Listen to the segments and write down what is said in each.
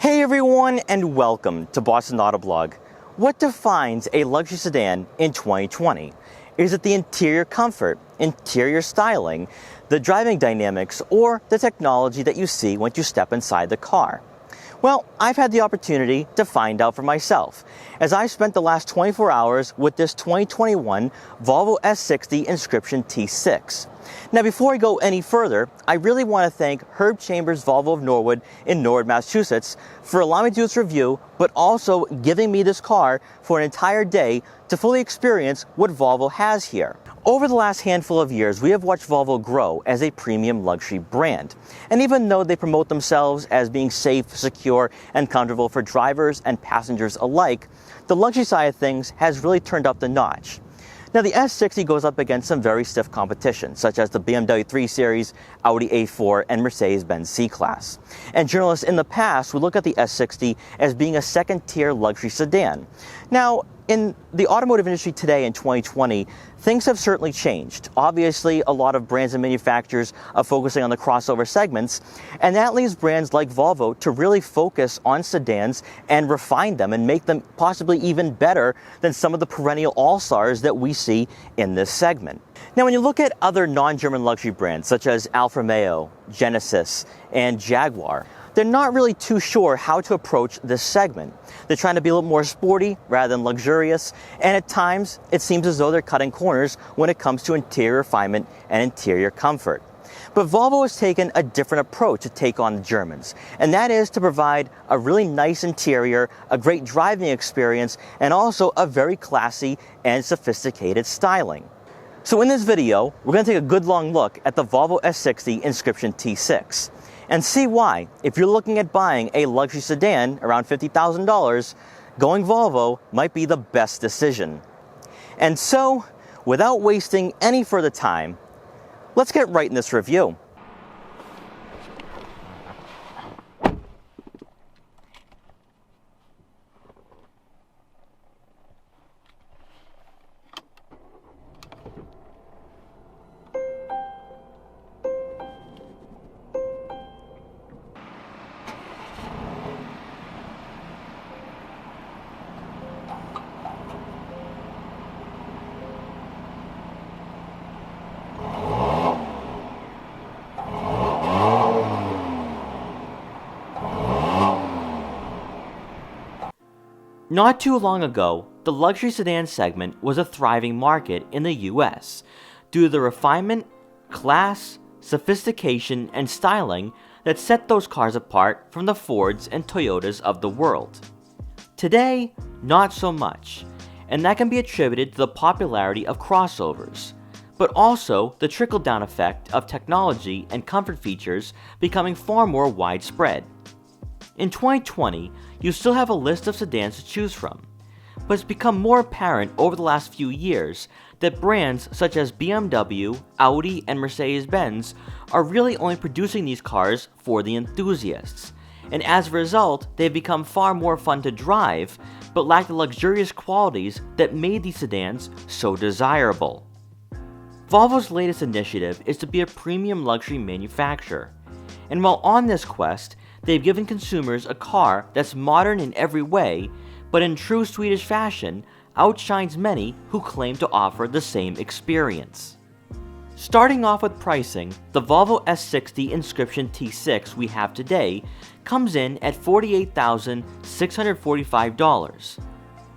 Hey everyone, and welcome to Boston Autoblog. What defines a luxury sedan in 2020? Is it the interior comfort, interior styling, the driving dynamics, or the technology that you see once you step inside the car? Well, I've had the opportunity to find out for myself, as I spent the last 24 hours with this 2021 Volvo S60 Inscription T6. Now, before I go any further, I really want to thank Herb Chambers Volvo of Norwood in Norwood, Massachusetts for allowing me to do this review, but also giving me this car for an entire day to fully experience what Volvo has here. Over the last handful of years, we have watched Volvo grow as a premium luxury brand. And even though they promote themselves as being safe, secure, and comfortable for drivers and passengers alike, the luxury side of things has really turned up the notch. Now, the S60 goes up against some very stiff competition, such as the BMW 3 Series, Audi A4, and Mercedes-Benz C-Class. And journalists in the past would look at the S60 as being a second-tier luxury sedan. Now, in the automotive industry today in 2020, things have certainly changed. Obviously, a lot of brands and manufacturers are focusing on the crossover segments, and that leaves brands like Volvo to really focus on sedans and refine them and make them possibly even better than some of the perennial all-stars that we see in this segment. Now, when you look at other non-German luxury brands such as Alfa Romeo, Genesis, and Jaguar, they're not really too sure how to approach this segment. They're trying to be a little more sporty rather than luxurious, and at times it seems as though they're cutting corners when it comes to interior refinement and interior comfort. But Volvo has taken a different approach to take on the Germans, and that is to provide a really nice interior, a great driving experience, and also a very classy and sophisticated styling. So in this video, we're going to take a good long look at the Volvo S60 Inscription T6 and see why, if you're looking at buying a luxury sedan around $50,000, going Volvo might be the best decision. And so, without wasting any further time, let's get right in this review. Not too long ago, the luxury sedan segment was a thriving market in the US due to the refinement, class, sophistication, and styling that set those cars apart from the Fords and Toyotas of the world. Today, not so much, and that can be attributed to the popularity of crossovers, but also the trickle-down effect of technology and comfort features becoming far more widespread. In 2020, you still have a list of sedans to choose from, but it's become more apparent over the last few years that brands such as BMW, Audi, and Mercedes-Benz are really only producing these cars for the enthusiasts, and as a result, they've become far more fun to drive, but lack the luxurious qualities that made these sedans so desirable. Volvo's latest initiative is to be a premium luxury manufacturer, and while on this quest, they've given consumers a car that's modern in every way, but in true Swedish fashion, outshines many who claim to offer the same experience. Starting off with pricing, the Volvo S60 Inscription T6 we have today comes in at $48,645.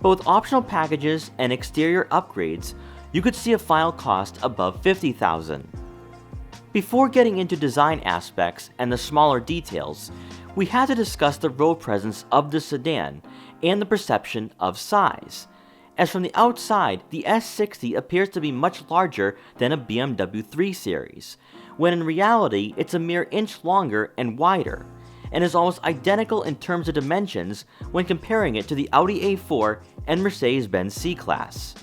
But with optional packages and exterior upgrades, you could see a final cost above $50,000. Before getting into design aspects and the smaller details, we had to discuss the road presence of the sedan and the perception of size, as from the outside, the S60 appears to be much larger than a BMW 3 Series, when in reality it's a mere inch longer and wider, and is almost identical in terms of dimensions when comparing it to the Audi A4 and Mercedes-Benz C-Class.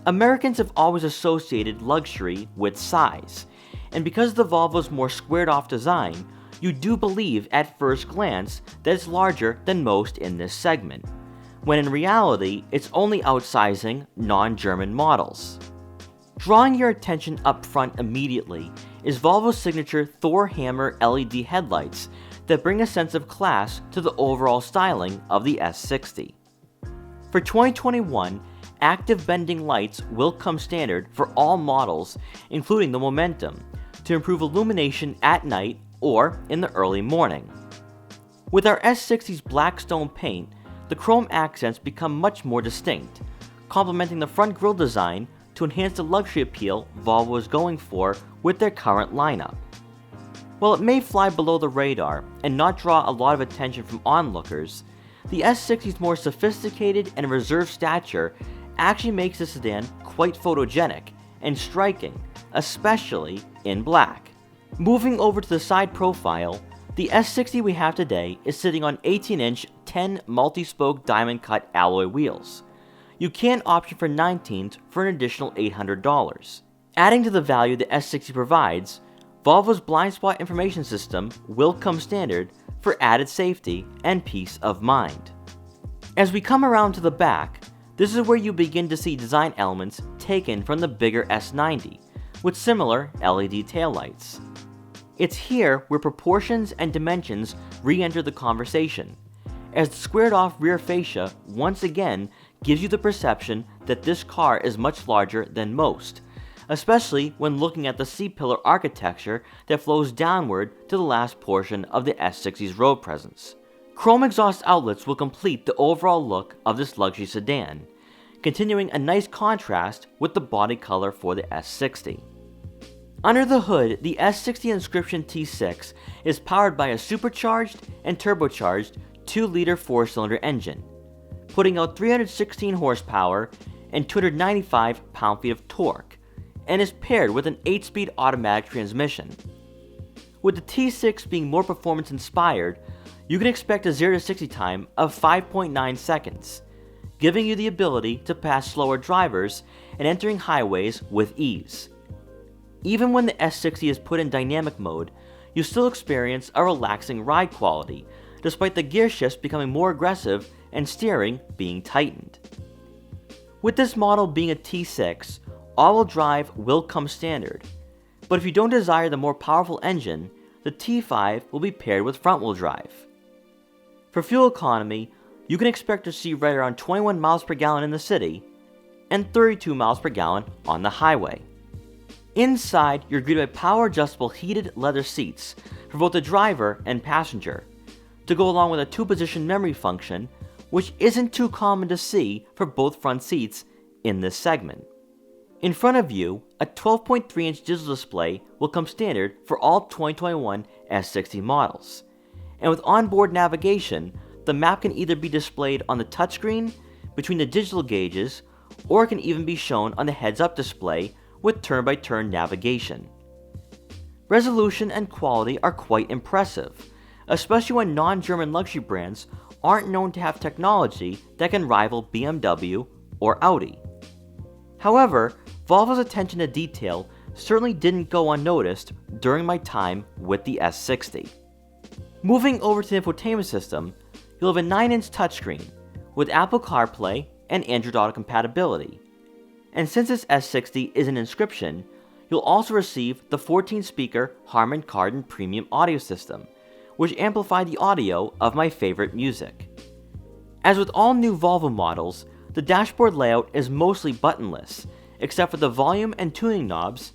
Americans have always associated luxury with size, and because of the Volvo's more squared-off design, you do believe at first glance that it's larger than most in this segment, when in reality it's only outsizing non-German models. Drawing your attention up front immediately is Volvo's signature Thor Hammer LED headlights that bring a sense of class to the overall styling of the S60. For 2021, active bending lights will come standard for all models, including the Momentum, to improve illumination at night or in the early morning. With our S60's black stone paint, the chrome accents become much more distinct, complementing the front grille design to enhance the luxury appeal Volvo is going for with their current lineup. While it may fly below the radar and not draw a lot of attention from onlookers, the S60's more sophisticated and reserved stature actually makes the sedan quite photogenic and striking, especially in black. Moving over to the side profile, the S60 we have today is sitting on 18-inch 10 multi-spoke diamond-cut alloy wheels. You can option for 19s for an additional $800. Adding to the value the S60 provides, Volvo's blind spot information system will come standard for added safety and peace of mind. As we come around to the back, this is where you begin to see design elements taken from the bigger S90, with similar LED taillights. It's here where proportions and dimensions re-enter the conversation, as the squared-off rear fascia once again gives you the perception that this car is much larger than most, especially when looking at the C-pillar architecture that flows downward to the last portion of the S60's road presence. Chrome exhaust outlets will complete the overall look of this luxury sedan, continuing a nice contrast with the body color for the S60. Under the hood, the S60 Inscription T6 is powered by a supercharged and turbocharged 2-liter 4-cylinder engine, putting out 316 horsepower and 295 pound-feet of torque, and is paired with an 8-speed automatic transmission. With the T6 being more performance-inspired, you can expect a 0-60 time of 5.9 seconds, giving you the ability to pass slower drivers and entering highways with ease. Even when the S60 is put in dynamic mode, you still experience a relaxing ride quality, despite the gear shifts becoming more aggressive and steering being tightened. With this model being a T6, all-wheel drive will come standard, but if you don't desire the more powerful engine, the T5 will be paired with front-wheel drive. For fuel economy, you can expect to see right around 21 miles per gallon in the city and 32 miles per gallon on the highway. Inside, you're greeted by power-adjustable heated leather seats for both the driver and passenger, to go along with a 2-position memory function, which isn't too common to see for both front seats in this segment. In front of you, a 12.3-inch digital display will come standard for all 2021 S60 models, and with onboard navigation, the map can either be displayed on the touchscreen, between the digital gauges, or it can even be shown on the heads-up display with turn-by-turn navigation. Resolution and quality are quite impressive, especially when non-German luxury brands aren't known to have technology that can rival BMW or Audi. However, Volvo's attention to detail certainly didn't go unnoticed during my time with the S60. Moving over to the infotainment system, you'll have a 9-inch touchscreen with Apple CarPlay and Android Auto compatibility. And since this S60 is an Inscription, you'll also receive the 14-speaker Harman Kardon premium audio system, which amplify the audio of my favorite music. As with all new Volvo models, the dashboard layout is mostly buttonless, except for the volume and tuning knobs,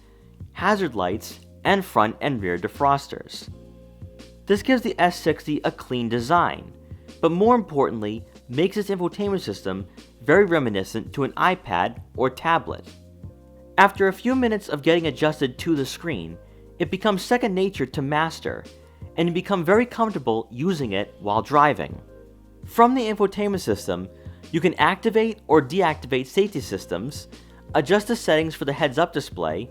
hazard lights, and front and rear defrosters. This gives the S60 a clean design, but more importantly, makes its infotainment system very reminiscent to an iPad or tablet. After a few minutes of getting adjusted to the screen, it becomes second nature to master, and you become very comfortable using it while driving. From the infotainment system, you can activate or deactivate safety systems, adjust the settings for the heads-up display,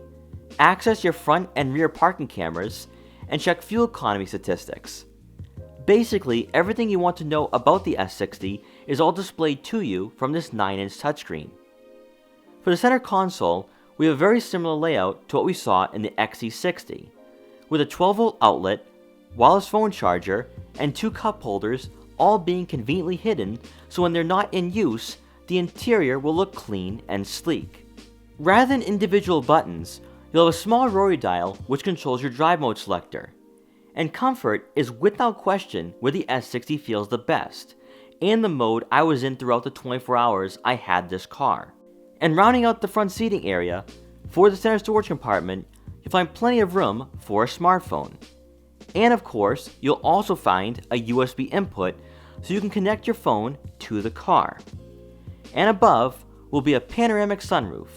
access your front and rear parking cameras, and check fuel economy statistics. Basically, everything you want to know about the S60 is all displayed to you from this 9-inch touchscreen. For the center console, we have a very similar layout to what we saw in the XC60, with a 12-volt outlet, wireless phone charger, and 2 cup holders all being conveniently hidden so when they're not in use, the interior will look clean and sleek. Rather than individual buttons, you'll have a small rotary dial which controls your drive mode selector, And comfort is without question where the S60 feels the best, and the mode I was in throughout the 24 hours I had this car. And rounding out the front seating area, for the center storage compartment, you'll find plenty of room for a smartphone. And of course, you'll also find a USB input so you can connect your phone to the car. And above will be a panoramic sunroof,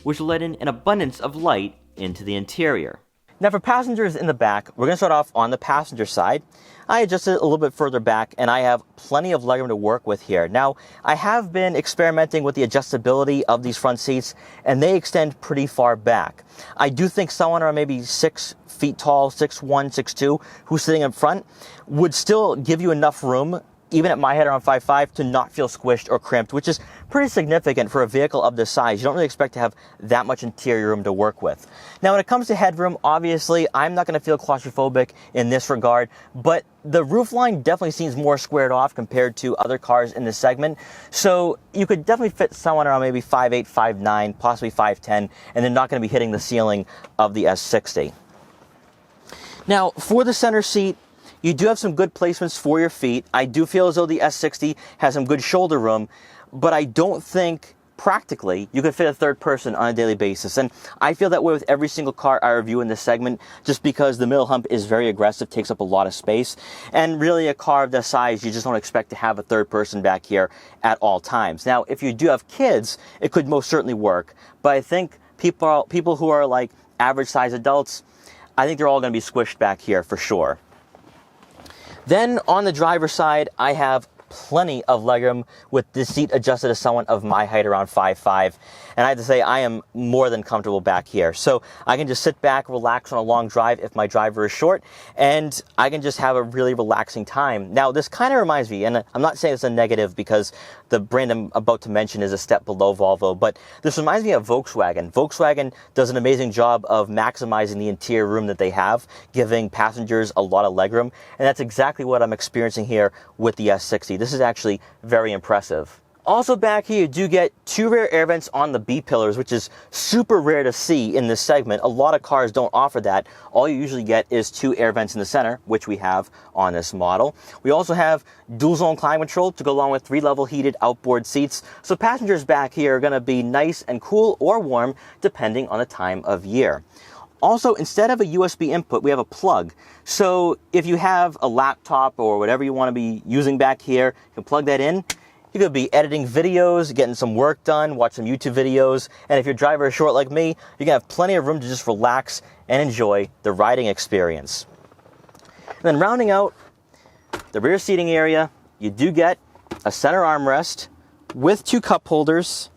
which will let in an abundance of light into the interior. Now for passengers in the back, we're going to start off on the passenger side. I adjusted it a little bit further back and I have plenty of legroom to work with here. Now, I have been experimenting with the adjustability of these front seats and they extend pretty far back. I do think someone around maybe 6 feet tall, 6'1", 6'2", who's sitting in front would still give you enough room, even at my head around 5'5", to not feel squished or cramped, which is pretty significant for a vehicle of this size. You don't really expect to have that much interior room to work with. Now, when it comes to headroom, obviously, I'm not going to feel claustrophobic in this regard, but the roofline definitely seems more squared off compared to other cars in this segment. So you could definitely fit someone around maybe 5'8", 5'9", possibly 5'10", and they're not going to be hitting the ceiling of the S60. Now, for the center seat, you do have some good placements for your feet. I do feel as though the S60 has some good shoulder room, but I don't think practically you could fit a third person on a daily basis. And I feel that way with every single car I review in this segment, just because the middle hump is very aggressive, takes up a lot of space. And really a car of this size, you just don't expect to have a third person back here at all times. Now, if you do have kids, it could most certainly work. But I think people who are like average size adults, I think they're all going to be squished back here for sure. Then on the driver's side, I have plenty of legroom with the seat adjusted to someone of my height, around 5'5". And I have to say, I am more than comfortable back here. So I can just sit back, relax on a long drive if my driver is short, and I can just have a really relaxing time. Now, this kind of reminds me, and I'm not saying it's a negative because the brand I'm about to mention is a step below Volvo, but this reminds me of Volkswagen. Volkswagen does an amazing job of maximizing the interior room that they have, giving passengers a lot of legroom, and that's exactly what I'm experiencing here with the S60. This is actually very impressive. Also back here, you do get 2 rear air vents on the B-pillars, which is super rare to see in this segment. A lot of cars don't offer that. All you usually get is 2 air vents in the center, which we have on this model. We also have dual zone climate control to go along with 3-level heated outboard seats. So passengers back here are going to be nice and cool or warm depending on the time of year. Also, instead of a USB input, we have a plug. So if you have a laptop or whatever you want to be using back here, you can plug that in. You could be editing videos, getting some work done, watch some YouTube videos, and if your driver is short like me, you're going to have plenty of room to just relax and enjoy the riding experience. And then rounding out the rear seating area, you do get a center armrest with 2 cup holders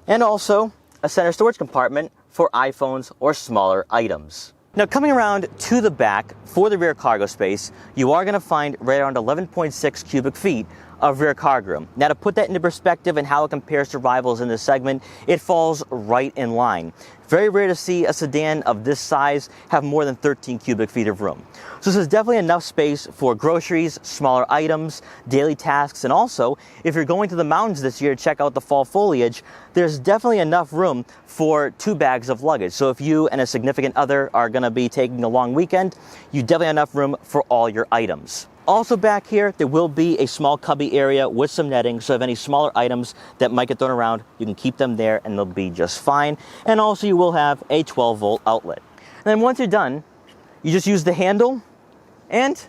and also a center storage compartment for iPhones or smaller items. Now, coming around to the back for the rear cargo space, you are going to find right around 11.6 cubic feet of rear cargo room. Now, to put that into perspective and how it compares to rivals in this segment, it falls right in line. Very rare to see a sedan of this size have more than 13 cubic feet of room. So this is definitely enough space for groceries, smaller items, daily tasks, and also, if you're going to the mountains this year to check out the fall foliage, there's definitely enough room for 2 bags of luggage. So if you and a significant other are going to be taking a long weekend, you definitely have enough room for all your items. Also back here, there will be a small cubby area with some netting, so if any smaller items that might get thrown around, you can keep them there and they'll be just fine. And also you will have a 12-volt outlet. And then once you're done, you just use the handle and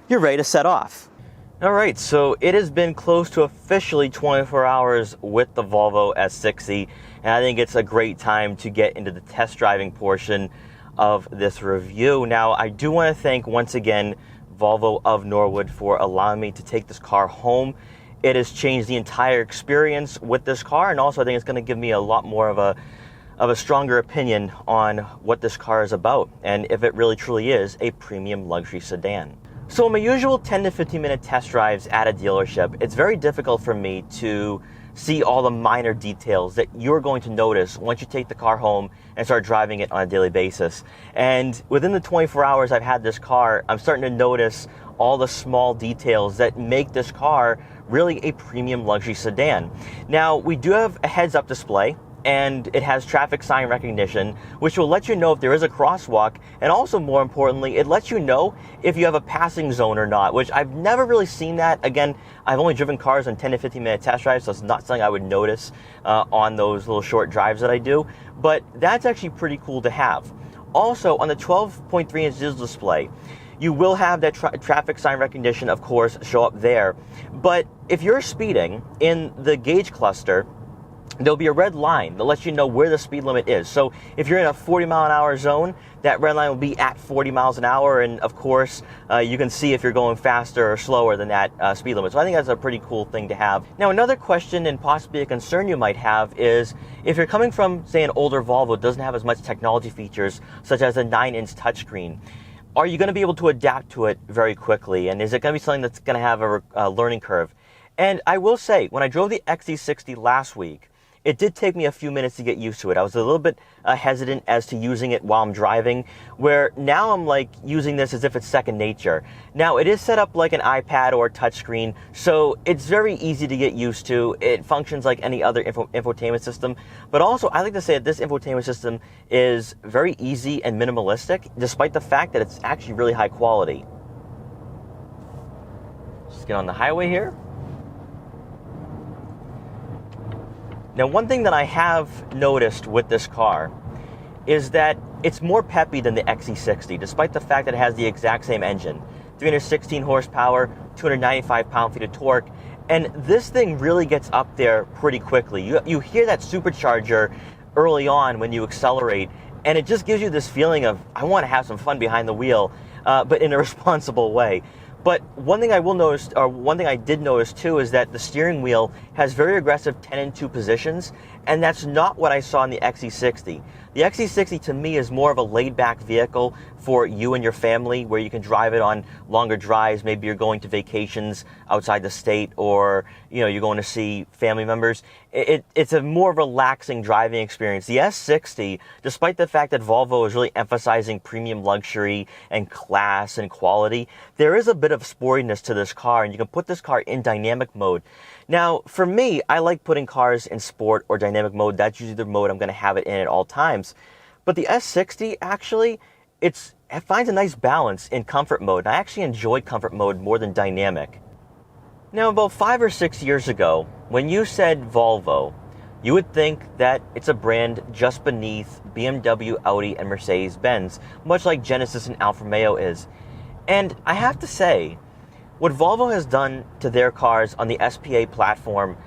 you're ready to set off. All right, so it has been close to officially 24 hours with the Volvo S60, and I think it's a great time to get into the test driving portion of this review. Now, I do want to thank once again Volvo of Norwood for allowing me to take this car home. It has changed the entire experience with this car, and also I think it's going to give me a lot more of a stronger opinion on what this car is about and if it really truly is a premium luxury sedan. So in my usual 10 to 15 minute test drives at a dealership, it's very difficult for me to see all the minor details that you're going to notice once you take the car home and start driving it on a daily basis. And within the 24 hours I've had this car, I'm starting to notice all the small details that make this car really a premium luxury sedan. Now, we do have a heads-up display and it has traffic sign recognition, which will let you know if there is a crosswalk, and also more importantly, it lets you know if you have a passing zone or not, which I've never really seen that. Again, I've only driven cars on 10 to 15 minute test drives, so it's not something I would notice on those little short drives that I do, but that's actually pretty cool to have. Also, on the 12.3-inch digital display, you will have that traffic sign recognition, of course, show up there. But if you're speeding in the gauge cluster, there'll be a red line that lets you know where the speed limit is. So if you're in a 40-mile-an-hour zone, that red line will be at 40 miles an hour. And of course, you can see if you're going faster or slower than that speed limit. So I think that's a pretty cool thing to have. Now, another question and possibly a concern you might have is if you're coming from, say, an older Volvo that doesn't have as much technology features, such as a 9-inch touchscreen, are you going to be able to adapt to it very quickly? And is it going to be something that's going to have a learning curve? And I will say, when I drove the XC60 last week, it did take me a few minutes to get used to it. I was a little bit hesitant as to using it while I'm driving, where now I'm like using this as if it's second nature. Now, it is set up like an iPad or a touchscreen, so it's very easy to get used to. It functions like any other infotainment system. But also, I like to say that this infotainment system is very easy and minimalistic, despite the fact that it's actually really high quality. Just get on the highway here. Now, one thing that I have noticed with this car is that it's more peppy than the XC60, despite the fact that it has the exact same engine. 316 horsepower, 295 pound-feet of torque, and this thing really gets up there pretty quickly. You hear that supercharger early on when you accelerate, and it just gives you this feeling of, I want to have some fun behind the wheel, but in a responsible way. But one thing I did notice too, is that the steering wheel has very aggressive 10 and 2 positions, and that's not what I saw in the XC60. The XC60 to me is more of a laid-back vehicle for you and your family, where you can drive it on longer drives. Maybe you're going to vacations outside the state, or you're going to see family members. It's a more relaxing driving experience. The S60, despite the fact that Volvo is really emphasizing premium luxury and class and quality, there is a bit of sportiness to this car, and you can put this car in dynamic mode. Now, for me, I like putting cars in sport or dynamic mode. That's usually the mode I'm going to have it in at all times. But the S60, actually, it finds a nice balance in comfort mode. I actually enjoy comfort mode more than dynamic. Now, about 5 or 6 years ago, when you said Volvo, you would think that it's a brand just beneath BMW, Audi, and Mercedes-Benz, much like Genesis and Alfa Romeo is. And I have to say, what Volvo has done to their cars on the SPA platform,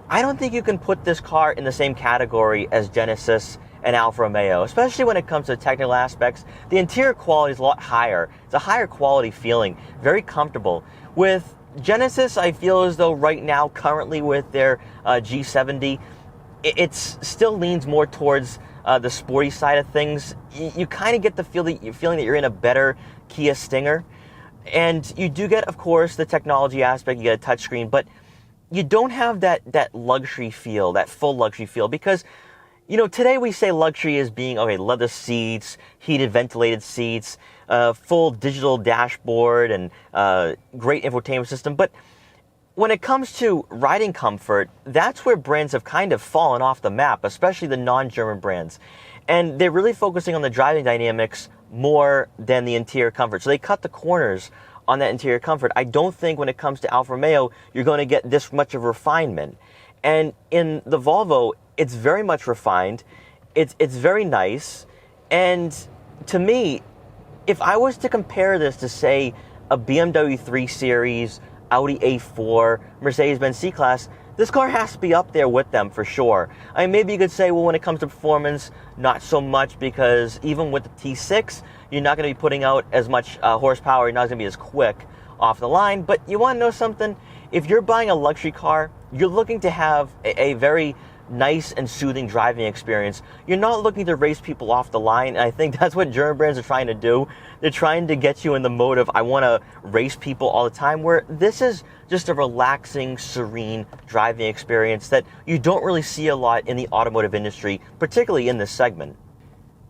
I don't think you can put this car in the same category as Genesis and Alfa Romeo, especially when it comes to technical aspects. The interior quality is a lot higher. It's a higher quality feeling, very comfortable. With Genesis, I feel as though right now, currently with their G70, it still leans more towards the sporty side of things. You kind of get the feeling that you're in a better Kia Stinger. And you do get, of course, the technology aspect. You get a touchscreen, but you don't have that luxury feel, that full luxury feel, because today we say luxury as being, okay, leather seats, heated ventilated seats, full digital dashboard, and great infotainment system. But when it comes to riding comfort, that's where brands have kind of fallen off the map, especially the non-German brands. And they're really focusing on the driving dynamics more than the interior comfort. So they cut the corners on that interior comfort. I don't think when it comes to Alfa Romeo, you're going to get this much of refinement. And in the Volvo, it's very much refined. It's very nice. And to me, if I was to compare this to, say, a BMW 3 Series, Audi A4, Mercedes-Benz C-Class, this car has to be up there with them for sure. I mean, maybe you could say, well, when it comes to performance, not so much, because even with the T6, you're not going to be putting out as much horsepower. You're not going to be as quick off the line. But you want to know something? If you're buying a luxury car, you're looking to have a very nice and soothing driving experience. You're not looking to race people off the line, and I think that's what German brands are trying to do. They're trying to get you in the mode of, I want to race people all the time, where this is just a relaxing, serene driving experience that you don't really see a lot in the automotive industry, particularly in this segment.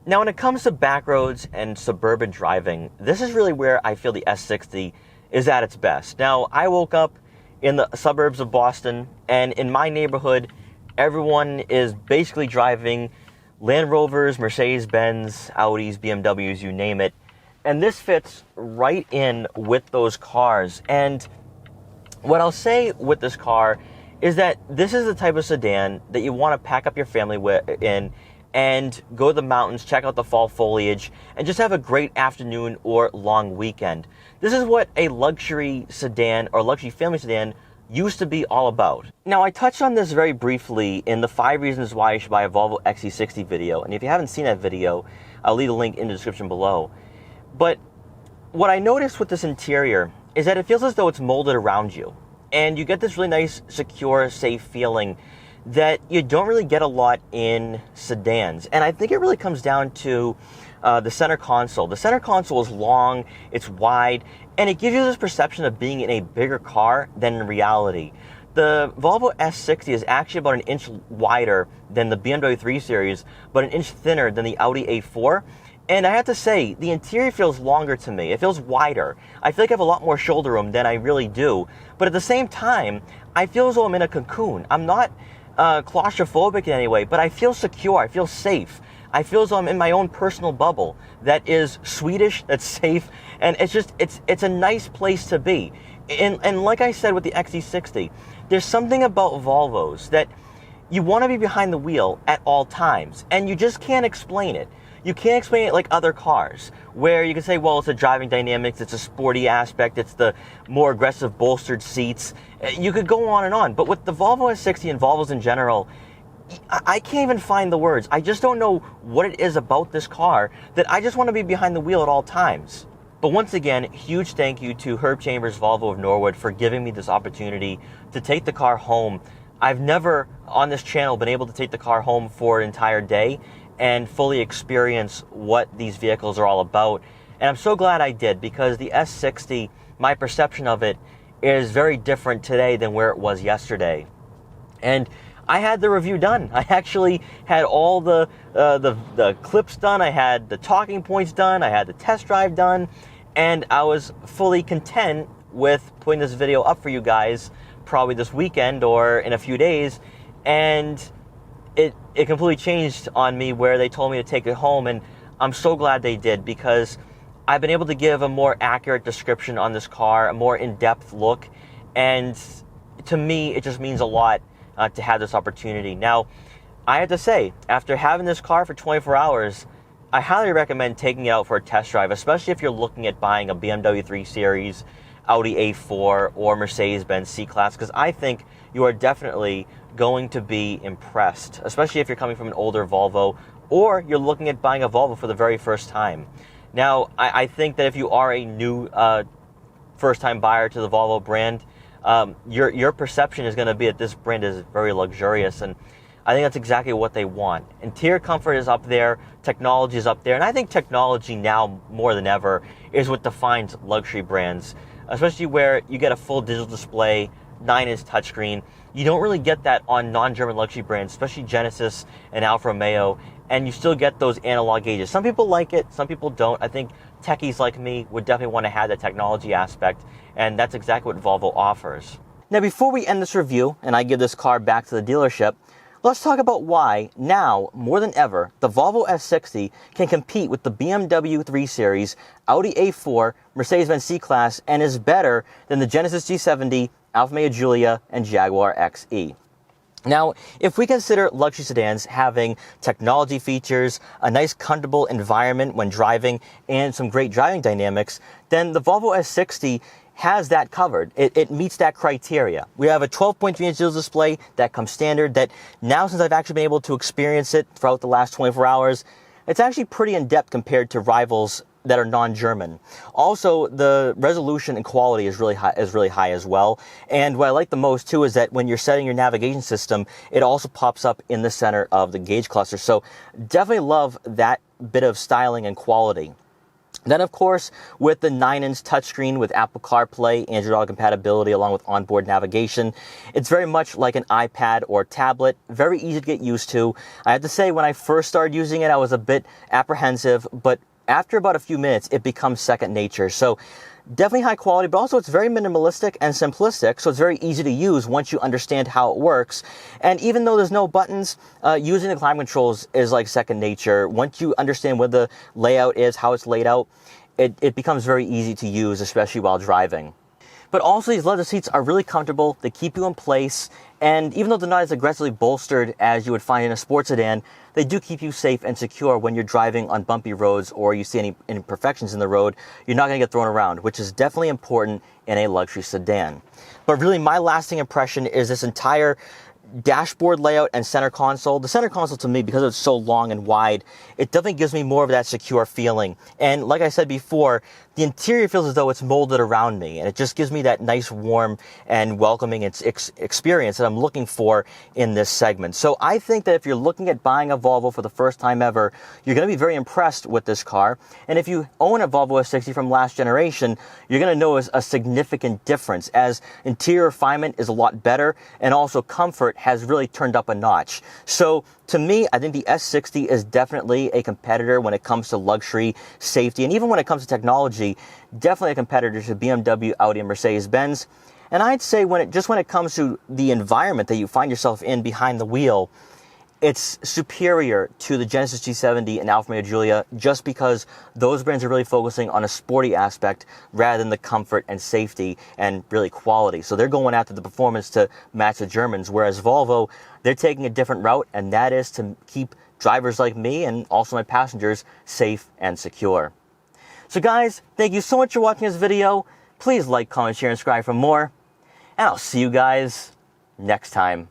Now, when it comes to back roads and suburban driving, this is really where I feel the S60 is at its best. Now, I woke up in the suburbs of Boston, and in my neighborhood, everyone is basically driving Land Rovers, Mercedes-Benz, Audis, BMWs, you name it. And this fits right in with those cars. And what I'll say with this car is that this is the type of sedan that you want to pack up your family in and go to the mountains, check out the fall foliage, and just have a great afternoon or long weekend. This is what a luxury sedan or luxury family sedan used to be all about. Now, I touched on this very briefly in the 5 reasons why you should buy a Volvo XC60 video, and if you haven't seen that video, I'll leave a link in the description below. But what I noticed with this interior is that it feels as though it's molded around you, and you get this really nice, secure, safe feeling that you don't really get a lot in sedans. And I think it really comes down to the center console. The center console is long, it's wide, and it gives you this perception of being in a bigger car than in reality. The Volvo S60 is actually about an inch wider than the BMW 3 Series, but an inch thinner than the Audi A4. And I have to say, the interior feels longer to me. It feels wider. I feel like I have a lot more shoulder room than I really do. But at the same time, I feel as though I'm in a cocoon. I'm not claustrophobic in any way, but I feel secure. I feel safe. I feel as though I'm in my own personal bubble that is Swedish, that's safe, and it's a nice place to be. And like I said with the XC60, there's something about Volvos that you want to be behind the wheel at all times, and you just can't explain it. You can't explain it like other cars, where you can say, well, it's the driving dynamics, it's a sporty aspect, it's the more aggressive bolstered seats. You could go on and on. But with the Volvo S60 and Volvos in general, I can't even find the words. I just don't know what it is about this car that I just want to be behind the wheel at all times. But once again, huge thank you to Herb Chambers Volvo of Norwood for giving me this opportunity to take the car home. I've never on this channel been able to take the car home for an entire day and fully experience what these vehicles are all about. And I'm so glad I did, because the S60, my perception of it is very different today than where it was yesterday. And I had the review done. I actually had all the clips done. I had the talking points done. I had the test drive done. And I was fully content with putting this video up for you guys probably this weekend or in a few days. And it completely changed on me where they told me to take it home, and I'm so glad they did, because I've been able to give a more accurate description on this car, a more in-depth look, and to me it just means a lot to have this opportunity. Now, I have to say, after having this car for 24 hours, I highly recommend taking it out for a test drive, especially if you're looking at buying a BMW 3 Series, Audi A4, or Mercedes-Benz C-Class, because I think you are definitely going to be impressed, especially if you're coming from an older Volvo or you're looking at buying a Volvo for the very first time. Now, I think that if you are a new first-time buyer to the Volvo brand, your perception is going to be that this brand is very luxurious, and I think that's exactly what they want. Interior comfort is up there, technology is up there, and I think technology now more than ever is what defines luxury brands, especially where you get a full digital display, 9-inch touchscreen. You don't really get that on non-German luxury brands, especially Genesis and Alfa Romeo, and you still get those analog gauges. Some people like it, some people don't. I think techies like me would definitely want to have that technology aspect, and that's exactly what Volvo offers. Now, before we end this review and I give this car back to the dealership, let's talk about why, now more than ever, the Volvo S60 can compete with the BMW 3 Series, Audi A4, Mercedes-Benz C-Class, and is better than the Genesis G70, Alfa Romeo Giulia, and Jaguar XE. Now, if we consider luxury sedans having technology features, a nice comfortable environment when driving, and some great driving dynamics, then the Volvo S60 has that covered. It meets that criteria. We have a 12.3-inch digital display that comes standard, that now, since I've actually been able to experience it throughout the last 24 hours, it's actually pretty in-depth compared to rivals that are non-German. Also, the resolution and quality is really high as well. And what I like the most too is that when you're setting your navigation system, it also pops up in the center of the gauge cluster. So definitely love that bit of styling and quality. Then, of course, with the 9-inch touchscreen with Apple CarPlay, Android Auto compatibility, along with onboard navigation, it's very much like an iPad or tablet, very easy to get used to. I have to say, when I first started using it, I was a bit apprehensive, but after about a few minutes, it becomes second nature. So definitely high quality, but also it's very minimalistic and simplistic, so it's very easy to use once you understand how it works. And even though there's no buttons, using the climate controls is like second nature. Once you understand what the layout is, how it's laid out, it becomes very easy to use, especially while driving. But also these leather seats are really comfortable, they keep you in place, and even though they're not as aggressively bolstered as you would find in a sports sedan, they do keep you safe and secure when you're driving on bumpy roads or you see any imperfections in the road. You're not going to get thrown around, which is definitely important in a luxury sedan. But really my lasting impression is this entire dashboard layout and center console. The center console to me, because it's so long and wide, it definitely gives me more of that secure feeling. And like I said before, the interior feels as though it's molded around me, and it just gives me that nice, warm, and welcoming experience that I'm looking for in this segment. So I think that if you're looking at buying a Volvo for the first time ever, you're going to be very impressed with this car. And if you own a Volvo S60 from last generation, you're going to notice a significant difference, as interior refinement is a lot better, and also comfort has really turned up a notch. So to me, I think the S60 is definitely a competitor when it comes to luxury, safety, and even when it comes to technology, definitely a competitor to BMW, Audi, and Mercedes-Benz. And I'd say when it comes to the environment that you find yourself in behind the wheel, it's superior to the Genesis G70 and Alfa Romeo Giulia, just because those brands are really focusing on a sporty aspect rather than the comfort and safety and really quality. So they're going after the performance to match the Germans, whereas Volvo, they're taking a different route, and that is to keep drivers like me and also my passengers safe and secure. So guys, thank you so much for watching this video. Please like, comment, share, and subscribe for more. And I'll see you guys next time.